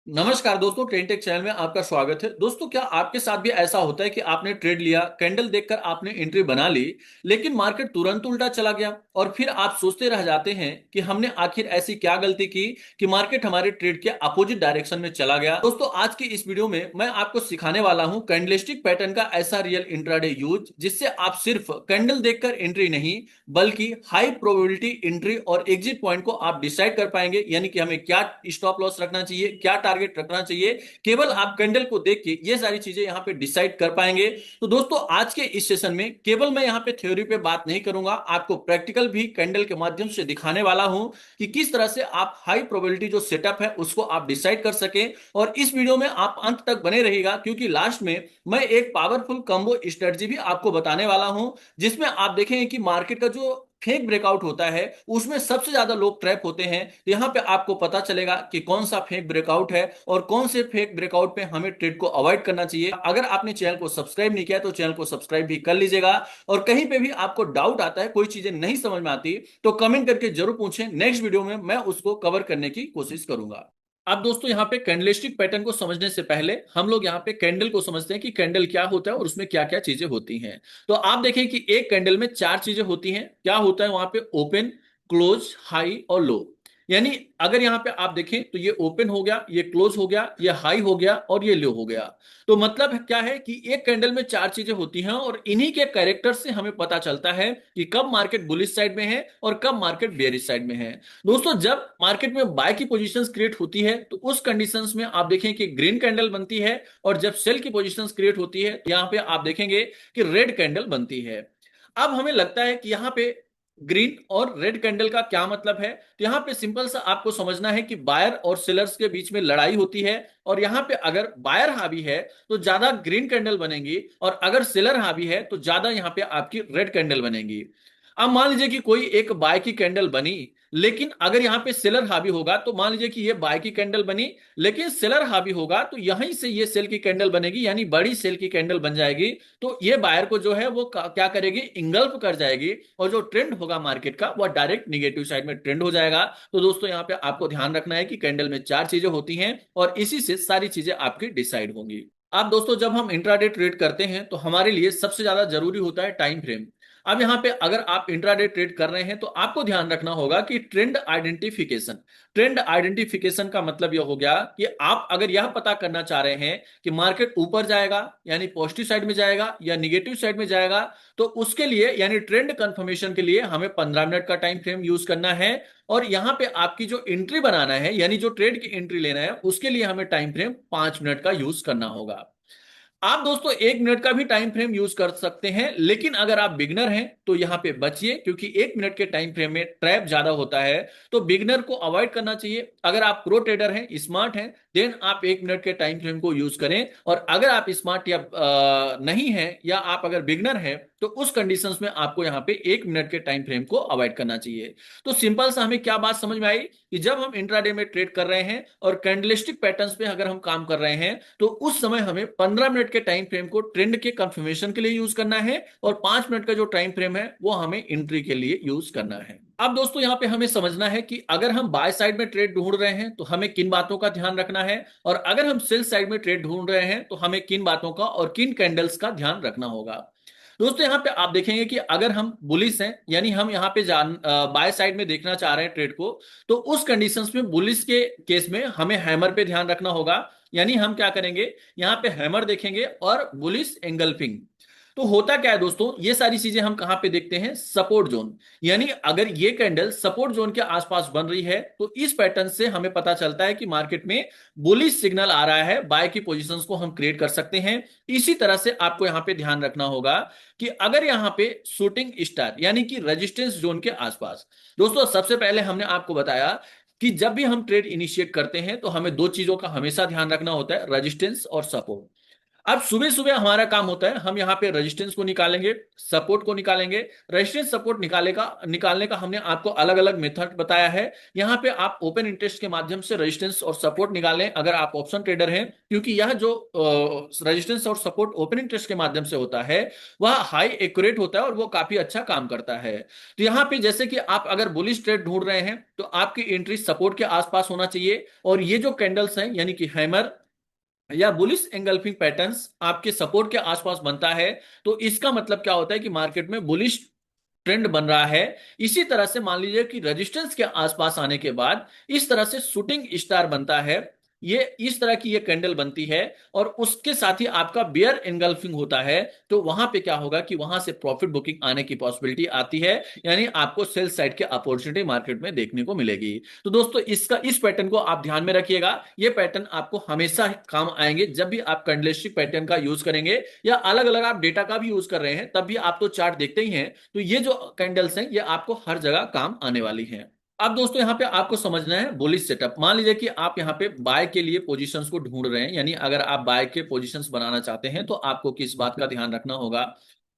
नमस्कार दोस्तों, trade take channel में आपका स्वागत है। दोस्तों, क्या आपके साथ भी ऐसा होता है कि आपने ट्रेड लिया, कैंडल देखकर आपने एंट्री बना ली, लेकिन मार्केट तुरंत उल्टा चला गया और फिर आप सोचते रह जाते हैं कि हमने आखिर ऐसी क्या गलती की कि मार्केट हमारे ट्रेड के अपोजिट डायरेक्शन में चला गया। दोस्तों, आज की इस वीडियो में मैं आपको सिखाने वाला हूं कैंडलस्टिक पैटर्न का ऐसा रियल इंट्राडे यूज जिससे आप सिर्फ कैंडल देखकर एंट्री नहीं बल्कि हाई प्रोबेबिलिटी एंट्री और एग्जिट पॉइंट को आप डिसाइड कर पाएंगे। यानी कि हमें क्या स्टॉप लॉस रखना चाहिए, क्या टारगेट रखना चाहिए, केवल आप कैंडल को देख के ये सारी चीजें यहाँ पे डिसाइड कर पाएंगे। तो दोस्तों, आज के इस सेशन में केवल मैं यहाँ पे थ्योरी पे बात नहीं करूंगा, आपको प्रैक्टिकल भी कैंडल के माध्यम से दिखाने वाला हूं कि किस तरह से आप हाई प्रोबेबिलिटी जो सेटअप है उसको आप डिसाइड कर सकें। और इस वीडियो में आप अंत तक बने रहिएगा क्योंकि लास्ट में मैं एक पावरफुल कॉम्बो स्ट्रेटजी भी आपको बताने वाला हूं जिसमें आप देखेंगे कि मार्केट का जो फेक ब्रेकआउट होता है उसमें सबसे ज्यादा लोग ट्रैप होते हैं। तो यहां पे आपको पता चलेगा कि कौन सा फेक ब्रेकआउट है और कौन से फेक ब्रेकआउट पे हमें ट्रेड को अवॉइड करना चाहिए। अगर आपने चैनल को सब्सक्राइब नहीं किया तो चैनल को सब्सक्राइब भी कर लीजिएगा। और कहीं पे भी आपको डाउट आता है, कोई चीजें नहीं समझ में आती, तो कमेंट करके जरूर पूछें, नेक्स्ट वीडियो में मैं उसको कवर करने की कोशिश करूंगा। अब दोस्तों, यहाँ पे कैंडलस्टिक पैटर्न को समझने से पहले हम लोग यहाँ पे कैंडल को समझते हैं कि कैंडल क्या होता है और उसमें क्या क्या चीजें होती हैं। तो आप देखें कि एक कैंडल में चार चीजें होती हैं। क्या होता है वहां पे? ओपन, क्लोज, हाई और लो। यानी अगर यहाँ पे आप देखें तो ये ओपन हो गया, ये क्लोज हो गया, ये हाई हो गया और ये लो हो गया। तो मतलब क्या है कि एक कैंडल में चार चीजें होती हैं और इन्हीं के कैरेक्टर से हमें पता चलता है कि कब मार्केट बुलिश साइड में है और कब मार्केट बेयरिश साइड में है। दोस्तों, जब मार्केट में बाय की पोजीशंस क्रिएट होती है तो उस कंडीशंस में आप देखें कि ग्रीन कैंडल बनती है और जब सेल की पोजीशंस क्रिएट होती है तो यहाँ पे आप देखेंगे कि रेड कैंडल बनती है। अब हमें लगता है कि यहाँ पे ग्रीन और रेड कैंडल का क्या मतलब है। तो यहाँ पे सिंपल सा आपको समझना है कि बायर और सेलर्स के बीच में लड़ाई होती है और यहाँ पे अगर बायर हावी है तो ज्यादा ग्रीन कैंडल बनेगी और अगर सेलर हावी है तो ज्यादा यहाँ पे आपकी रेड कैंडल बनेगी। अब मान लीजिए कि कोई एक बाय की कैंडल बनी, लेकिन अगर यहाँ पे सेलर हावी होगा तो मान लीजिए कि ये बाय की कैंडल बनी, लेकिन सेलर हावी होगा तो यहीं से ये सेल की कैंडल बनेगी, यानी बड़ी सेल की कैंडल बन जाएगी। तो ये बायर को जो है वो क्या करेगी? इंगल्फ कर जाएगी और जो ट्रेंड होगा मार्केट का वो डायरेक्ट निगेटिव साइड में ट्रेंड हो जाएगा। तो दोस्तों, यहाँ पे आपको ध्यान रखना है कि कैंडल में चार चीजें होती हैं और इसी से सारी चीजें आपकी डिसाइड होंगी। अब दोस्तों, जब हम इंट्राडे ट्रेड करते हैं तो हमारे लिए सबसे ज्यादा जरूरी होता है टाइम फ्रेम। अब यहाँ पे अगर आप इंट्राडे ट्रेड कर रहे हैं तो आपको ध्यान रखना होगा कि ट्रेंड आइडेंटिफिकेशन। ट्रेंड आइडेंटिफिकेशन का मतलब यह हो गया कि आप अगर यह पता करना चाह रहे हैं कि मार्केट ऊपर जाएगा यानी पॉजिटिव साइड में जाएगा या निगेटिव साइड में जाएगा, तो उसके लिए यानी ट्रेंड कंफर्मेशन के लिए हमें 15 मिनट का टाइम फ्रेम यूज करना है। और यहाँ पे आपकी जो एंट्री बनाना है यानी जो ट्रेड की एंट्री लेना है उसके लिए हमें टाइम फ्रेम 5 मिनट का यूज करना होगा। आप दोस्तों 1 मिनट का भी टाइम फ्रेम यूज कर सकते हैं, लेकिन अगर आप बिगनर हैं तो यहां पे बचिए क्योंकि 1 मिनट के टाइम फ्रेम में ट्रैप ज्यादा होता है। तो बिगनर को अवॉइड करना चाहिए। अगर आप प्रो ट्रेडर हैं, स्मार्ट हैं, देन आप 1 मिनट के टाइम फ्रेम को यूज करें। और अगर आप स्मार्ट या नहीं हैं या आप अगर बिगनर हैं तो उस कंडीशंस में आपको यहाँ पे 1 मिनट के टाइम फ्रेम को अवॉइड करना चाहिए। तो सिंपल सा हमें क्या बात समझ में आई कि जब हम इंट्राडे में ट्रेड कर रहे हैं और कैंडलिस्टिक पैटर्न्स पे अगर हम काम कर रहे हैं तो उस समय हमें 15 मिनट के टाइम फ्रेम को ट्रेंड के कंफर्मेशन के लिए यूज करना है और 5 मिनट का जो टाइम फ्रेम है वो हमें एंट्री के लिए यूज करना है। अब दोस्तों, यहाँ पे हमें समझना है कि अगर हम बाय साइड में ट्रेड ढूंढ रहे हैं तो हमें किन बातों का ध्यान रखना है और अगर हम सेल साइड में ट्रेड ढूंढ रहे हैं तो हमें किन बातों का और किन कैंडल्स का ध्यान रखना होगा। दोस्तों, यहाँ पे आप देखेंगे कि अगर हम बुलिश हैं यानी हम यहाँ पे बाय साइड में देखना चाह रहे हैं ट्रेड को, तो उस कंडीशंस में बुलिश के केस में हमें हैमर पे ध्यान रखना होगा। यानी हम क्या करेंगे, यहाँ पे हैमर देखेंगे और बुलिश एंगल्फिंग। तो होता क्या है दोस्तों, ये सारी चीजें हम कहां पे देखते हैं? Support zone. यानी अगर ये कैंडल सपोर्ट जोन के आसपास बन रही है तो इस पैटर्न से हमें पता चलता है कि मार्केट में बुलिश सिग्नल आ रहा है, बाय की पोजीशंस को हम क्रिएट कर सकते हैं। इसी तरह से आपको यहां पे ध्यान रखना होगा कि अगर यहां पे शूटिंग स्टार यानी कि रेजिस्टेंस जोन के आसपास, दोस्तों सबसे पहले हमने आपको बताया कि जब भी हम ट्रेड इनिशिएट करते हैं तो हमें दो चीजों का हमेशा ध्यान रखना होता है, रेजिस्टेंस और सपोर्ट। अब सुबह सुबह हमारा काम होता है, हम यहाँ पे रेजिस्टेंस को निकालेंगे, सपोर्ट को निकालेंगे। रेजिस्टेंस सपोर्ट निकालने का हमने आपको अलग अलग मेथड बताया है। यहाँ पे आप ओपन इंटरेस्ट के माध्यम से रेजिस्टेंस और सपोर्ट निकालें अगर आप ऑप्शन ट्रेडर हैं, क्योंकि यह जो रेजिस्टेंस और सपोर्ट ओपन इंटरेस्ट के माध्यम से होता है वह हाई एक्यूरेट होता है और वो काफी अच्छा काम करता है। तो यहाँ पे जैसे कि आप अगर बुलिश ट्रेड ढूंढ रहे हैं तो आपकी एंट्री सपोर्ट के आसपास होना चाहिए, और ये जो कैंडल्स हैं यानी कि हैमर या बुलिश एंगल्फिंग पैटर्न्स आपके सपोर्ट के आसपास बनता है, तो इसका मतलब क्या होता है कि मार्केट में बुलिश ट्रेंड बन रहा है। इसी तरह से मान लीजिए कि रेजिस्टेंस के आसपास आने के बाद इस तरह से शूटिंग स्टार बनता है, ये इस तरह की ये कैंडल बनती है, और उसके साथ ही आपका बियर एंगल्फिंग होता है। तो वहां पे क्या होगा कि वहां से प्रॉफिट बुकिंग आने की पॉसिबिलिटी आती है, यानी आपको सेल साइड के अपॉर्चुनिटी मार्केट में देखने को मिलेगी। तो दोस्तों इसका इस पैटर्न को आप ध्यान में रखिएगा, ये पैटर्न आपको हमेशा काम आएंगे जब भी आप कैंडलस्टिक पैटर्न का यूज करेंगे, या अलग अलग आप डेटा का भी यूज कर रहे हैं तब भी आप तो चार्ट देखते ही हैं। तो ये जो कैंडल्स हैं ये आपको हर जगह काम आने वाली हैं। अब दोस्तों यहाँ पे आपको समझना है बुलिश सेटअप। मान लीजिए कि आप यहाँ पे बाय के लिए पोजीशंस को ढूंढ रहे हैं, यानी अगर आप बाय के पोजीशंस बनाना चाहते हैं तो आपको किस बात का ध्यान रखना होगा।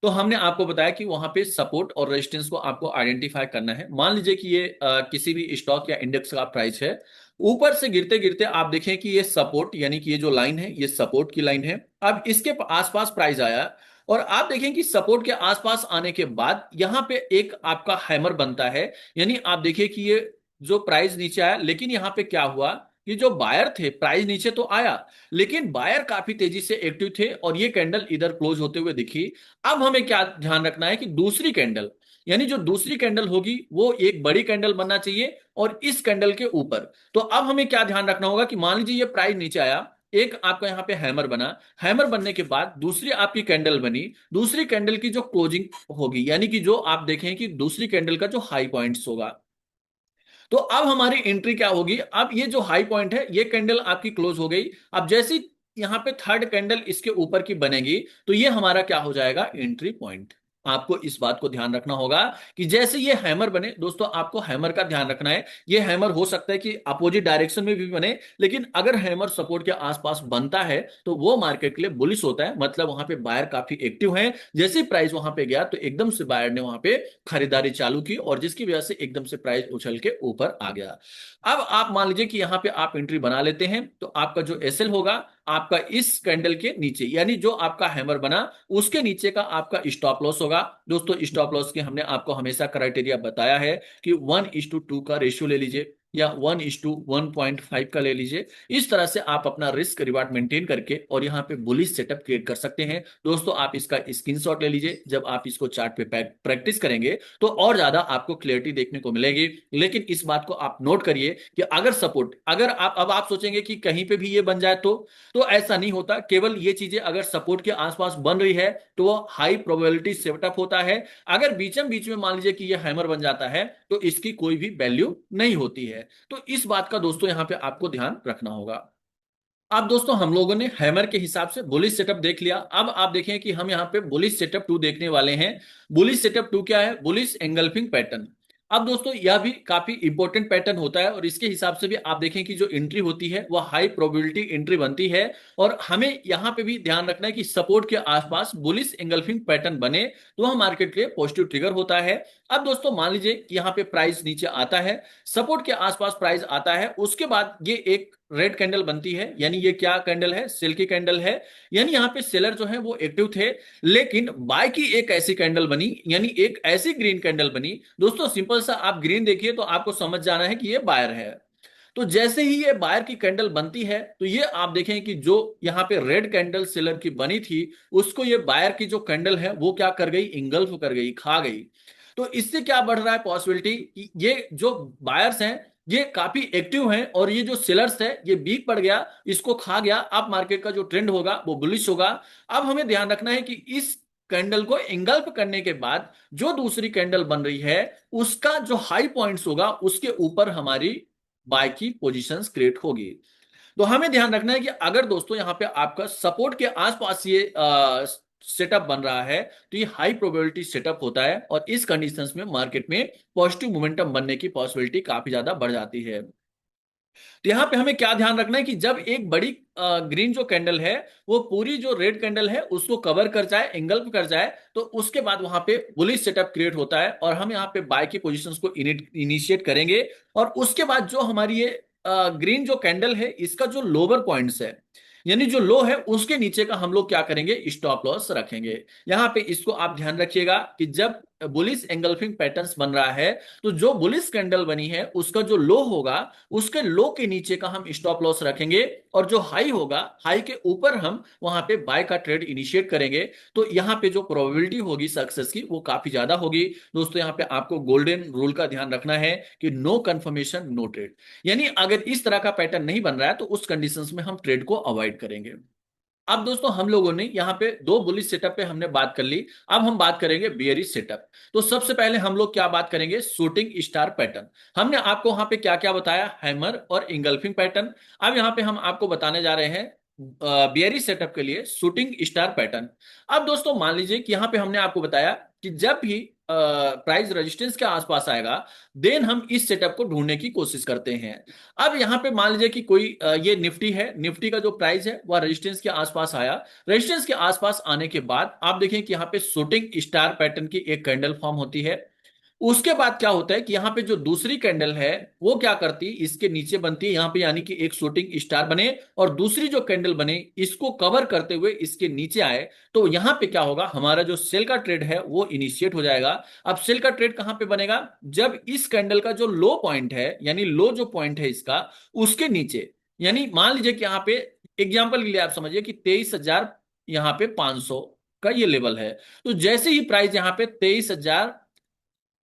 तो हमने आपको बताया कि वहां पे सपोर्ट और रेजिस्टेंस को आपको आइडेंटिफाई करना है। मान लीजिए कि ये किसी भी स्टॉक या इंडेक्स का प्राइस है, ऊपर से गिरते गिरते आप देखें कि ये सपोर्ट यानी कि ये जो लाइन है ये सपोर्ट की लाइन है। अब इसके आसपास प्राइस आया और आप देखें कि सपोर्ट के आसपास आने के बाद यहां पे एक आपका हैमर बनता है, यानी आप देखिए कि ये जो प्राइस नीचे आया, लेकिन यहां पे क्या हुआ कि जो बायर थे, प्राइस नीचे तो आया लेकिन बायर काफी तेजी से एक्टिव थे और ये कैंडल इधर क्लोज होते हुए दिखी। अब हमें क्या ध्यान रखना है कि दूसरी कैंडल, यानी जो दूसरी कैंडल होगी वो एक बड़ी कैंडल बनना चाहिए और इस कैंडल के ऊपर। तो अब हमें क्या ध्यान रखना होगा कि मान लीजिए ये प्राइस नीचे आया, एक आपका यहाँ पे हैमर बना, हैमर बनने के बाद दूसरी आपकी कैंडल बनी, दूसरी कैंडल की जो क्लोजिंग होगी यानी कि जो आप देखें कि दूसरी कैंडल का जो हाई पॉइंट्स होगा, तो अब हमारी एंट्री क्या होगी। अब ये जो हाई पॉइंट है ये कैंडल आपकी क्लोज हो गई। अब जैसी यहां पे थर्ड कैंडल इसके ऊपर की बनेगी तो ये हमारा क्या हो जाएगा, एंट्री पॉइंट। आपको इस बात को ध्यान रखना होगा कि जैसे ये हैमर बने, दोस्तों आपको हैमर का ध्यान रखना है। ये हैमर हो सकता है कि अपोजिट डायरेक्शन में भी बने, लेकिन अगर हैमर सपोर्ट के आसपास बनता है तो वो मार्केट के लिए बुलिश होता है, मतलब वहां पे बायर काफी एक्टिव हैं। जैसे प्राइस वहां पे गया तो एकदम से बायर ने वहां पे खरीदारी चालू की और जिसकी वजह से एकदम से प्राइस उछल के ऊपर आ गया। अब आप मान लीजिए कि यहाँ पे आप एंट्री बना लेते हैं तो आपका जो एसएल होगा आपका इस कैंडल के नीचे, यानी जो आपका हैमर बना उसके नीचे का आपका स्टॉप लॉस होगा। दोस्तों स्टॉप लॉस के हमने आपको हमेशा क्राइटेरिया बताया है कि 1:2 का रेशियो ले लीजिए या 1:1.5 का ले लीजिए। इस तरह से आप अपना रिस्क रिवार्ड मेंटेन करके और यहाँ पे बुलिश सेटअप क्रिएट कर सकते हैं। दोस्तों आप इसका स्क्रीनशॉट ले लीजिए, जब आप इसको चार्ट पे प्रैक्टिस करेंगे तो और ज्यादा आपको क्लियरिटी देखने को मिलेगी। लेकिन इस बात को आप नोट करिए कि अगर सपोर्ट, अगर आप अब आप सोचेंगे कि कहीं पे भी ये बन जाए तो ऐसा नहीं होता। केवल ये चीजें अगर सपोर्ट के आसपास बन रही है तो वो हाई प्रोबेबिलिटी सेटअप होता है। अगर बीचम बीच में मान लीजिए कि ये हैमर बन जाता है तो इसकी कोई भी वैल्यू नहीं होती है। तो इस बात का दोस्तों यहां पे आपको ध्यान रखना होगा। अब दोस्तों हम लोगों ने हैमर के हिसाब से बुलिश सेटअप देख लिया। अब आप देखें कि हम यहाँ पे बुलिश सेटअप 2 देखने वाले हैं। बुलिश सेटअप 2 क्या है, बुलिश एंगल्फिंग पैटर्न। अब दोस्तों यह भी काफी इंपॉर्टेंट पैटर्न होता है और इसके हिसाब से भी आप देखें कि जो एंट्री होती है वह हाई प्रोबेबिलिटी एंट्री बनती है। और हमें यहाँ पे भी ध्यान रखना है कि सपोर्ट के आसपास बुलिश एंगल्फिंग पैटर्न बने तो वह मार्केट के लिए पॉजिटिव ट्रिगर होता है। अब दोस्तों मान लीजिए यहाँ पे प्राइस नीचे आता है, सपोर्ट के आसपास प्राइस आता है, उसके बाद ये एक रेड कैंडल बनती है, यानी ये क्या कैंडल है, सेल की कैंडल है, यानी यहाँ पे सेलर जो है वो एक्टिव थे। लेकिन बाय की एक ऐसी कैंडल बनी, यानी एक ऐसी ग्रीन कैंडल बनी। दोस्तों सिंपल सा आप ग्रीन देखिए तो आपको समझ जाना है कि ये बायर है। तो जैसे ही ये बायर की कैंडल बनती है तो ये आप देखें कि जो यहाँ पे रेड कैंडल सेलर की बनी थी उसको ये बायर की जो कैंडल है वो क्या कर गई, इंगल्फ कर गई, खा गई। तो इससे क्या बढ़ रहा है पॉसिबिलिटी कि ये जो बायर्स हैं ये काफी एक्टिव हैं और ये जो सेलर्स है ये वीक पड़ गया, इसको खा गया। अब मार्केट का जो ट्रेंड होगा वो बुलिश होगा। अब हमें ध्यान रखना है कि इस कैंडल को इंगल्फ करने के बाद जो दूसरी कैंडल बन रही है उसका जो हाई पॉइंट्स होगा उसके ऊपर हमारी बाय की पोजीशंस क्रिएट होगी। तो हमें ध्यान रखना है कि अगर दोस्तों यहाँ पे आपका सपोर्ट के आसपास ये सेटअप बन रहा है तो ये हाई प्रोबेबिलिटी सेटअप होता है और इस कंडीशंस में मार्केट में पॉजिटिव मोमेंटम बनने की पॉसिबिलिटी काफी ज्यादा बढ़ जाती है। तो यहाँ पे हमें क्या ध्यान रखना है कि जब एक बड़ी ग्रीन जो कैंडल है वो पूरी जो रेड कैंडल है उसको कवर कर जाए, एंगल्फ कर जाए, तो उसके बाद वहां पे बुलिश सेटअप क्रिएट होता है और हम यहाँ पे बाय की पोजीशंस को इनिशिएट करेंगे। और उसके बाद जो हमारी ये ग्रीन जो कैंडल है इसका जो लोअर पॉइंट्स है, यानी जो लो है उसके नीचे का हम लोग क्या करेंगे, स्टॉप लॉस रखेंगे। यहाँ पे इसको आप ध्यान रखिएगा कि जब बुलिश एंगल्फिंग पैटर्न्स बन रहा है तो जो बुलिश कैंडल बनी है उसका जो लो होगा उसके लो के नीचे का हम स्टॉप लॉस रखेंगे, और जो हाई होगा हाई के ऊपर हम वहां पे बाय का ट्रेड इनिशिएट करेंगे। तो यहाँ पे जो प्रोबेबिलिटी होगी सक्सेस की वो काफी ज्यादा होगी। दोस्तों यहाँ पे आपको गोल्डन रूल का ध्यान रखना है कि नो कंफर्मेशन नो ट्रेड, यानी अगर इस तरह का पैटर्न नहीं बन रहा है तो उस कंडीशंस में हम ट्रेड को अवॉइड करेंगे। अब दोस्तों हम लोगों ने यहाँ पे दो बुलिश सेटअप पे हमने बात कर ली, अब हम बात करेंगे बियरिश सेटअप। तो सबसे पहले हम लोग क्या बात करेंगे, शूटिंग स्टार पैटर्न। हमने आपको वहां पे क्या क्या बताया, हैमर और इंगल्फिंग पैटर्न। अब यहाँ पे हम आपको बताने जा रहे हैं बियरिश सेटअप के लिए शूटिंग स्टार पैटर्न। अब दोस्तों मान लीजिए कि यहाँ पे हमने आपको बताया कि जब भी प्राइस रेजिस्टेंस के आसपास आएगा देन हम इस सेटअप को ढूंढने की कोशिश करते हैं। अब यहाँ पे मान लीजिए कि कोई ये निफ्टी है, निफ्टी का जो प्राइस है वह रेजिस्टेंस के आसपास आया। रेजिस्टेंस के आसपास आने के बाद आप देखें कि यहाँ पे शूटिंग स्टार पैटर्न की एक कैंडल फॉर्म होती है। उसके बाद क्या होता है कि यहाँ पे जो दूसरी कैंडल है वो क्या करती है, इसके नीचे बनती है यहाँ पे, यानी कि एक शूटिंग स्टार बने और दूसरी जो कैंडल बने इसको कवर करते हुए इसके नीचे आए। तो यहाँ पे क्या होगा, हमारा जो सेल का ट्रेड है वो इनिशिएट हो जाएगा। अब सेल का ट्रेड कहाँ पे बनेगा, जब इस कैंडल का जो लो पॉइंट है, यानी लो जो पॉइंट है इसका उसके नीचे, यानी मान लीजिए कि यहाँ पे एग्जाम्पल के लिए आप समझिए कि 23,000 यहाँ पे 500 का ये लेवल है। तो जैसे ही प्राइस यहाँ पे 23,000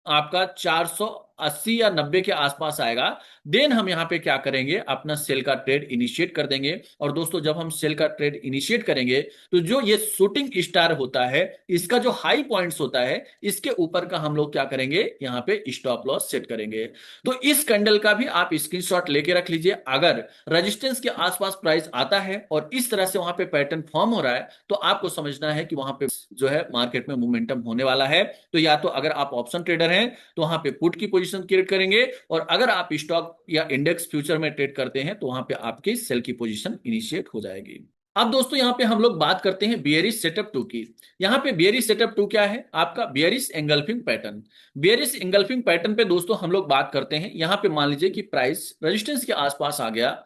आपका 480 या 90 के आसपास आएगा देन हम यहां पे क्या करेंगे, अपना सेल का ट्रेड इनिशिएट कर देंगे। और दोस्तों जब हम सेल का ट्रेड इनिशिएट करेंगे तो जो ये शूटिंग स्टार होता है इसका जो हाई पॉइंट्स होता है इसके ऊपर का हम लोग क्या करेंगे, यहां पे स्टॉप लॉस सेट करेंगे। तो इस कैंडल का भी आप स्क्रीनशॉट लेके रख लीजिए। अगर रेजिस्टेंस के आसपास प्राइस आता है और इस तरह से वहां पे पैटर्न फॉर्म हो रहा है तो आपको समझना है कि वहां पे जो है मार्केट में मोमेंटम होने वाला है। तो या तो अगर आप ऑप्शन ट्रेडर हैं तो वहां पे पुट की पोजीशन क्रिएट करेंगे, और अगर आप स्टॉक या इंडेक्स फ्यूचर में ट्रेड करते हैं तो वहां पे आपकी सेल की पोजीशन इनिशिएट हो जाएगी। अब दोस्तों यहाँ पे हम लोग बात करते हैं बियरिश सेटअप टू की। यहाँ पे बियरिश सेटअप टू क्या है, आपका bearish engulfing pattern. Bearish engulfing pattern पे दोस्तों हम लोग बात करते हैं, यहाँ पे मान लीजिए कि प्राइस रेजिस्टेंस के आसपास आ गया।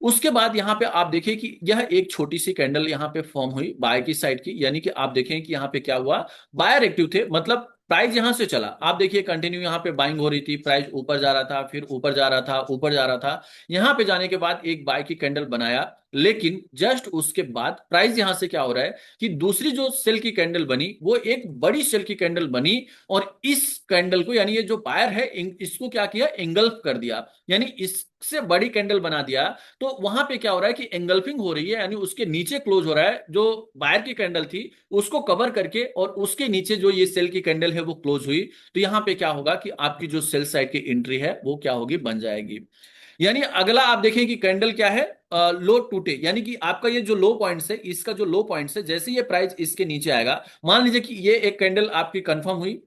उसके बाद यहाँ पे आप देखिए कि यह एक छोटी सी कैंडल यहाँ पे फॉर्म हुई बाय की साइड की, यानी कि आप देखें कि यहाँ पे क्या हुआ, बायर एक्टिव थे, मतलब प्राइस यहां से चला, आप देखिए कंटिन्यू यहाँ पे बाइंग हो रही थी, प्राइस ऊपर जा रहा था, फिर ऊपर जा रहा था, ऊपर जा रहा था। यहां पे जाने के बाद एक बाय की कैंडल बनाया, लेकिन जस्ट उसके बाद प्राइस यहां से क्या हो रहा है कि दूसरी जो सेल की कैंडल बनी वो एक बड़ी सेल की कैंडल बनी, और इस कैंडल को, यानी ये जो बायर है इसको क्या किया, एंगल्फ कर दिया, यानी इससे बड़ी कैंडल बना दिया। तो वहां पे क्या हो रहा है कि एंगल्फिंग हो रही है, यानी उसके नीचे क्लोज हो रहा है, जो बायर की कैंडल थी उसको कवर करके, और उसके नीचे जो ये सेल की कैंडल है वो क्लोज हुई। तो यहां पे क्या होगा कि आपकी जो सेल साइड की एंट्री है वो क्या होगी, बन जाएगी। यानी अगला आप देखें कि कैंडल क्या है, लो टूटे, यानी कि आपका ये जो लो पॉइंट्स है, इसका जो लो पॉइंट्स है जैसे ये प्राइस इसके नीचे आएगा, मान लीजिए कि ये एक कैंडल आपकी कंफर्म हुई,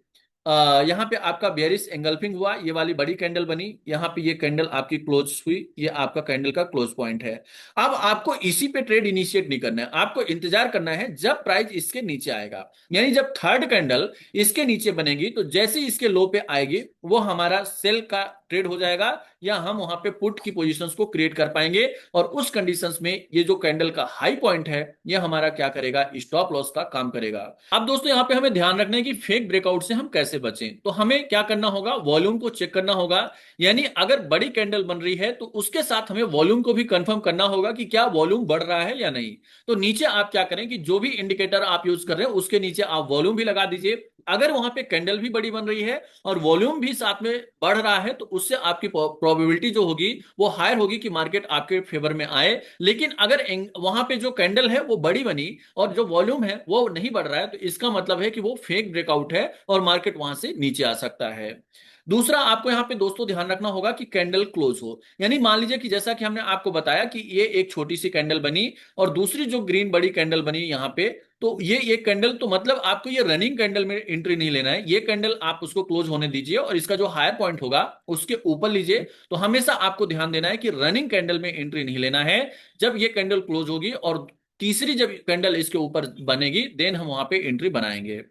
यहाँ पे आपका बेयरिश एंगल्फिंग हुआ, ये वाली बड़ी कैंडल बनी, यहाँ पे ये कैंडल आपकी क्लोज हुई, ये आपका कैंडल का क्लोज पॉइंट है। अब आपको इसी पे ट्रेड इनिशिएट नहीं करना है, आपको इंतजार करना है जब प्राइस इसके नीचे आएगा, यानी जब थर्ड कैंडल इसके नीचे बनेगी तो जैसे ही इसके लो पे आएगी वो हमारा सेल का ट्रेड हो जाएगा, या हम वहां पे पुट की पोजीशंस को क्रिएट कर पाएंगे, और उस कंडीशंस में ये जो कैंडल का हाई पॉइंट है ये हमारा क्या करेगा, स्टॉप लॉस का काम करेगा। अब दोस्तों यहाँ पे हमें ध्यान रखना है कि फेक ब्रेकआउट से हम कैसे बचें। तो हमें क्या करना होगा, वॉल्यूम को चेक करना होगा, यानी अगर बड़ी कैंडल बन रही है तो उसके साथ हमें वॉल्यूम को भी कंफर्म करना होगा कि क्या वॉल्यूम बढ़ रहा है या नहीं। तो नीचे आप क्या करें कि जो भी इंडिकेटर आप यूज कर रहे हैं उसके नीचे आप वॉल्यूम भी लगा दीजिए। अगर वहां पे कैंडल भी बड़ी बन रही है और वॉल्यूम भी साथ में बढ़ रहा है तो उससे आपकी प्रोबेबिलिटी जो होगी वो हायर होगी कि मार्केट आपके फेवर में आए। लेकिन अगर वहां पे जो कैंडल है वो बड़ी बनी और जो वॉल्यूम है वो नहीं बढ़ रहा है तो इसका मतलब है कि वो फेक ब्रेकआउट है और मार्केट वहां से नीचे आ सकता है। दूसरा आपको यहाँ पे दोस्तों ध्यान रखना होगा कि कैंडल क्लोज हो। यानी मान लीजिए कि जैसा कि हमने आपको बताया कि ये एक छोटी सी कैंडल बनी और दूसरी जो ग्रीन बड़ी कैंडल बनी यहाँ पे, तो ये कैंडल, तो मतलब आपको ये रनिंग कैंडल में एंट्री नहीं लेना है। ये कैंडल आप उसको क्लोज होने दीजिए और इसका जो हायर पॉइंट होगा उसके ऊपर लीजिए। तो हमेशा आपको ध्यान देना है कि रनिंग कैंडल में एंट्री नहीं लेना है। जब ये कैंडल क्लोज होगी और तीसरी जब कैंडल इसके ऊपर बनेगी, देन हम वहां पे एंट्री बनाएंगे।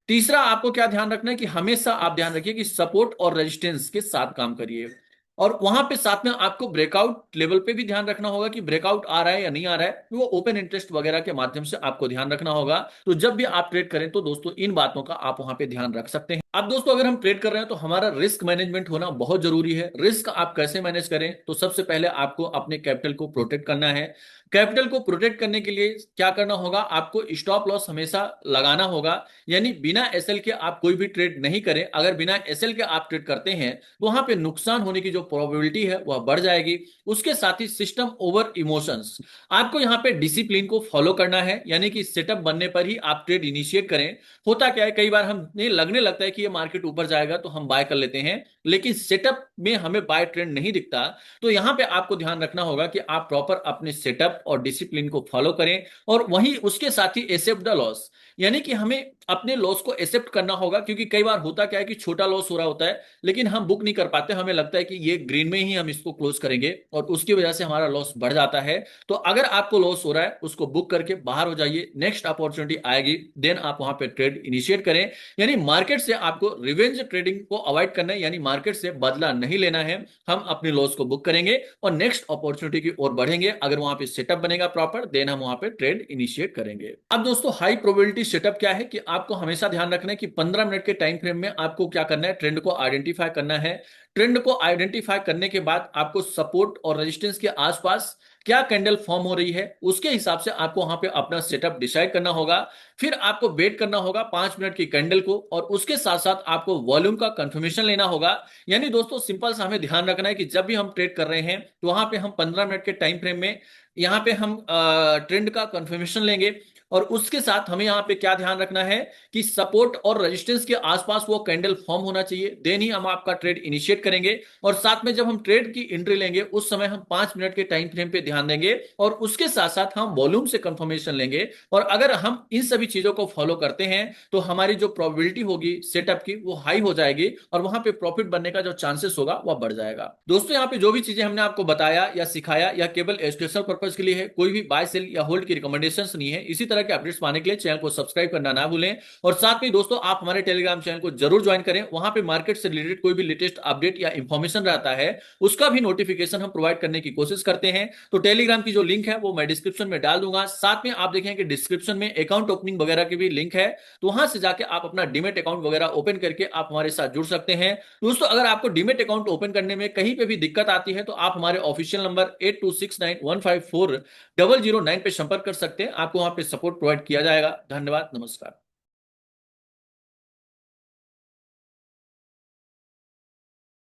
तीसरा आपको क्या ध्यान रखना है कि हमेशा आप ध्यान रखिए कि सपोर्ट और रेजिस्टेंस के साथ काम करिए। और वहां पे साथ में आपको ब्रेकआउट लेवल पे भी ध्यान रखना होगा कि ब्रेकआउट आ रहा है या नहीं आ रहा है। वो ओपन इंटरेस्ट वगैरह के माध्यम से आपको ध्यान रखना होगा। तो जब भी आप ट्रेड करें तो दोस्तों इन बातों का आप वहां पे ध्यान रख सकते हैं। अब दोस्तों अगर हम ट्रेड कर रहे हैं तो हमारा रिस्क मैनेजमेंट होना बहुत जरूरी है। रिस्क आप कैसे मैनेज करें, तो सबसे पहले आपको अपने कैपिटल को प्रोटेक्ट करना है। कैपिटल को प्रोटेक्ट करने के लिए क्या करना होगा, आपको स्टॉप लॉस हमेशा लगाना होगा। यानी बिना एसएल के आप कोई भी ट्रेड नहीं करें। अगर बिना एसएल के आप ट्रेड करते हैं तो वहां पे नुकसान होने की जो प्रोबेबिलिटी है वह बढ़ जाएगी। उसके साथ ही सिस्टम ओवर इमोशंस, आपको यहाँ पे डिसिप्लिन को फॉलो करना है। यानी कि सेटअप बनने पर ही आप ट्रेड इनिशिएट करें। होता क्या है, कई बार हमें लगने लगता है कि ये मार्केट ऊपर जाएगा तो हम बाय कर लेते हैं, लेकिन सेटअप में हमें बाय ट्रेंड नहीं दिखता। तो यहां पे आपको ध्यान रखना होगा कि आप प्रॉपर अपने सेटअप और डिसिप्लिन को फॉलो करें। और वहीं उसके साथ ही एक्सेप्ट द लॉस, यानी कि हमें अपने लॉस को एक्सेप्ट करना होगा। क्योंकि कई बार होता क्या है कि छोटा लॉस हो रहा होता है लेकिन हम बुक नहीं कर पाते, हमें लगता है कि ये ग्रीन में ही हम इसको क्लोज करेंगे और उसकी वजह से हमारा लॉस बढ़ जाता है। तो अगर आपको लॉस हो रहा है उसको बुक करके बाहर हो जाइए, नेक्स्ट अपॉर्चुनिटी आएगी देन आप वहां पे ट्रेड इनिशिएट करें। यानी मार्केट से आपको रिवेंज ट्रेडिंग को अवॉइड करना है, यानी मार्केट से बदला नहीं लेना है। हम अपने लॉस को बुक करेंगे और नेक्स्ट अपॉर्चुनिटी की ओर बढ़ेंगे। अगर वहां पे सेटअप बनेगा प्रॉपर, देन हम वहां पे ट्रेड इनिशिएट करेंगे। अब दोस्तों हाई प्रोबेबिलिटी सेटअप क्या है कि आपको हमेशा ध्यान रखना है कि 15 मिनट के टाइम फ्रेम में आपको क्या करना है, ट्रेंड को आइडेंटिफाई करना है। ट्रेंड को आइडेंटिफाई करने के बाद आपको सपोर्ट और रेजिस्टेंस के आसपास क्या कैंडल फॉर्म हो रही है उसके हिसाब से आपको वहां पे अपना सेटअप डिसाइड करना होगा। फिर आपको वेट करना होगा 5 मिनट की कैंडल को और उसके साथ साथ आपको वॉल्यूम का कंफर्मेशन लेना होगा। यानी दोस्तों सिंपल सा हमें ध्यान रखना है कि जब भी हम ट्रेड कर रहे हैं तो वहां पे हम 15 मिनट के टाइम फ्रेम में यहाँ पे हम ट्रेंड का कंफर्मेशन लेंगे। और उसके साथ हमें यहाँ पे क्या ध्यान रखना है कि सपोर्ट और रेजिस्टेंस के आसपास वो कैंडल फॉर्म होना चाहिए, देन ही हम आपका ट्रेड इनिशिएट करेंगे। और साथ में जब हम ट्रेड की एंट्री लेंगे उस समय हम 5 मिनट के टाइम फ्रेम पे ध्यान देंगे और उसके साथ साथ हम वॉल्यूम से कंफर्मेशन लेंगे। और अगर हम इन सभी चीजों को फॉलो करते हैं तो हमारी जो प्रोबेबिलिटी होगी सेटअप की वो हाई हो जाएगी और वहां पे प्रॉफिट बनने का जो चांसेस होगा वह बढ़ जाएगा। दोस्तों यहाँ पे जो भी चीजें हमने आपको बताया या सिखाया या केवल एजुकेशनल पर्पज के लिए है, कोई भी बाय सेल या होल्ड की रिकमेंडेशंस नहीं है। इसी तरह के अपडेट्स पाने के लिए चैनल को सब्सक्राइब करना ना भूलें। और साथ में दोस्तों आप हमारे टेलीग्राम चैनल को जरूर ज्वाइन करें। वहां पे मार्केट से रिलेटेड कोई भी लेटेस्ट अपडेट या इंफॉर्मेशन रहता है उसका भी नोटिफिकेशन हम प्रोवाइड करने की कोशिश करते हैं। तो टेलीग्राम की जो लिंक है वो मैं डिस्क्रिप्शन में डाल दूंगा। साथ में आप देखें कि डिस्क्रिप्शन में अकाउंट ओपनिंग वगैरह की भी लिंक है, तो वहां से जाके आप अपना डीमेट अकाउंट वगैरह ओपन करके आप हमारे साथ जुड़ सकते हैं। दोस्तों अगर आपको डीमेट अकाउंट ओपन करने में कहीं पे भी दिक्कत आती है तो आप हमारे ऑफिशियल नंबर 8269154009 पे संपर्क कर सकते हैं। आपको वहां पे सपोर्ट प्रोवाइड किया जाएगा। धन्यवाद, नमस्कार।